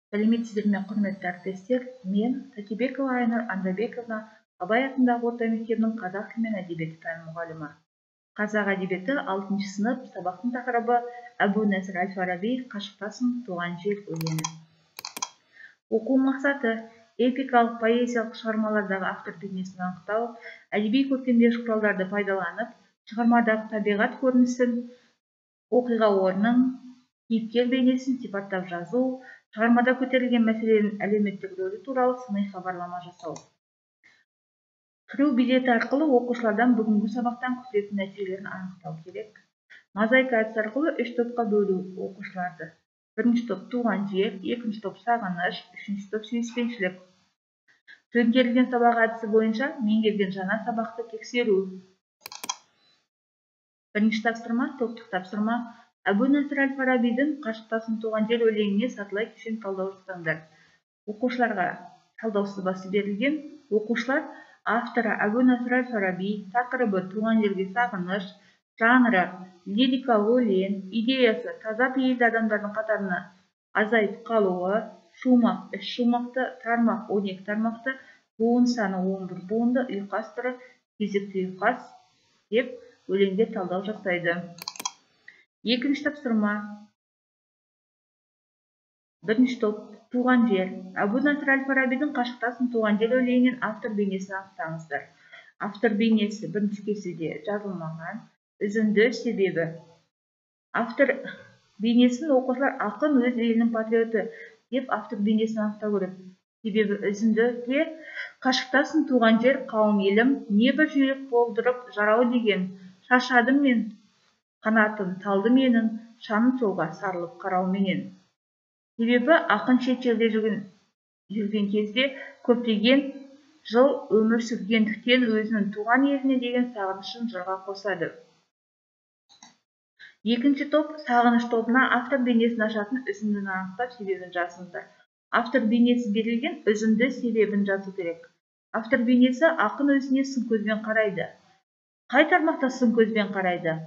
Сәлеметсіздер ме, құрметті әріптестер? Мен Татибекова Айнұр Андабековна, Абай атындағы орта мектебінің қазақ тілі мен әдебиеті пәні мұғалімі. Қазақ әдебиеті 6 сынып, сабақтың тақырыбы Әбу Насыр әл-Фараби «Қашықтасың, туған жер» өлеңі. Оқу мақсаты эпикалық поэзиялық шығармалардағы автор бейнесін анықтау, әдеби көркемдегіш құралдарды пайдаланып, шығармадағы табиғат көрінісін, оқиға орнын, кейіпкер бейнесін сипаттап жазу, шығармада көтерілген мәселенің әлеуметтік рөлі туралы сыни хабарлама жасау. Кіру билеті арқылы оқушылардан бүгінгі сабақтан күтілетін нәтижелерін анықтау керек. Мозаика әдісі арқылы 3 топқа бөлу оқушыларды. Бірінші топ туған жер, екінші топ сағыныш, үшінші топ сүйіспеншілік. Төңкерілген сабақ әдісі бойынша меңгерген жаңа сабақты тексеру. Бірінші тапсырма, топтық тапсырма. Әбу Насыр әл-Фарабидің «Қашықтасың, туған жер» өлеңіне сатылай кешен талдау жасаңдар. Оқушыларға талдау сызбасы берілген. Оқушылар авторы Әбу Насыр әл-Фараби, тақырыбы туған жерге сағыныш, жанры лирикалық өлең, идеясы таза пейілді адамдардың қатарына азайып қалуы, шумақ 3 шумақты, тармақ 12 тармақты, буын саны 11 буынды, ұйқас түрі кезекті ұйқас деп өлеңге талдау жасайды. Екінші тапсырма. Бірінші топ туған жер. Әбу Насыр әл-Фарабидің «Қашықтасың, туған жер» өлеңінен автор бейнесін анықтаңыздар. Автор бейнесі бірінші кестеде жазылмаған. Үзінді себебі. Автор бейнесін оқушылар ақын өз елінің патриоты деп автор бейнесін анықтау керек. Себебі үзіндіде «Қашықтасың, туған жер, қауым елім, небір жүрек болдырып жарау деген, шаршадым мен қанатын талды менің, шаным солға сарылып қарауменен». Себебі ақын шет жерде жүрген кезде көптеген жыл өмір сүргендіктен өзінің туған еліне деген сағынышын жырға қосады. Екінші топ сағыныш тобына автор бейнесін ашатын үзіндіні анықтап себебін жазыңыздар. Автор бейнесі берілген, үзінді себебін жазу керек. Автор бейнесі ақын өзіне сын көзбен қарайды. Қай тармақта сын көзбен қарайды?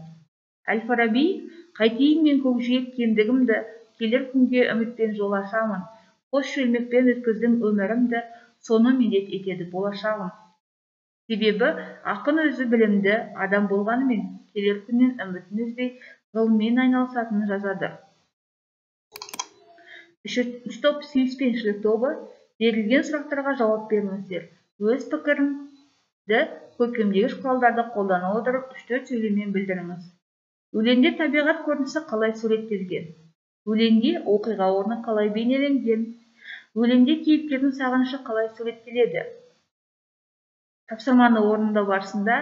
Әл-Фараби, қайтейін мен көкжиек кендігімді, келер күнге үмітпен жол ашамын. Қос шөлмекпен өткіздің өмірімді, соны медет етеді болашағым. Себебі ақын өзі білімді адам болғанымен, келер күннен үмітін үзбей, ғылыммен айналысатынын жазады. Үшінші топ сүйіспеншілік тобы. Берілген сұрақтарға жауап беріңіздер. Өз пікіріңді көркемдегіш құралдарды қолдана отырып 3-4 сөйлеммен білдіріңіз. Өлеңде табиғат көрінісі қалай суреттелген? Өлеңде оқиға орны қалай бейнеленген? Өлеңде кейіпкердің сағынышы қалай суреттеледі? Тапсырманы орындау барысында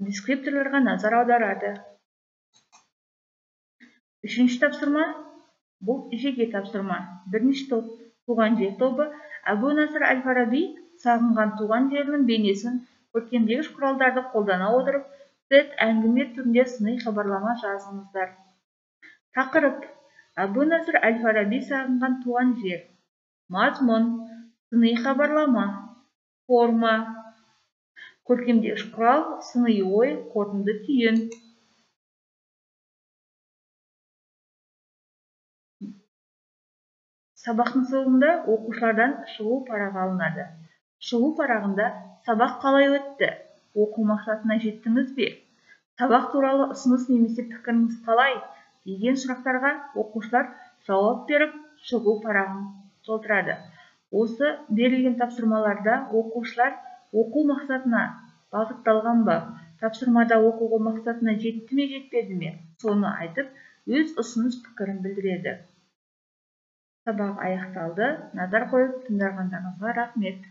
дескрипторларға назар аударады. Үшінші тапсырма. Бұл жеке тапсырма. Бірінші топ туған жер тобы. Әбу Насыр әл-Фараби сағынған туған жерінің бейнесін көркемдегіш құралдарды қолдана отырып, сіз әңгіме түрінде сыни хабарлама жазыңыздар. Тақырып: Әбу Насыр әл-Фараби сағынған туған жер. Мазмұн: сыни хабарлама. Форма: көркемдегіш құрал, сыни ой, қорытынды түйін. Сабақтың соңында оқушылардан шығу парағы алынады. Шығу парағында сабақ қалай өтті? Оқу мақсатына жеттіңіз бе? Сабақ туралы ұсыныс немесе пікіріңіз қалай? Деген сұрақтарға оқушылар жауап беріп, шығу парағын толтырады. Осы берілген тапсырмаларда оқушылар оқу мақсатына бағытталған ба? Тапсырмада оқуға мақсатына жетті ме, жетпеді ме? Соны айтып, өз ұсыныс пікірін білдіреді. Сабақ аяқталды. Назар қойып тыңдағандарыңызға рахмет.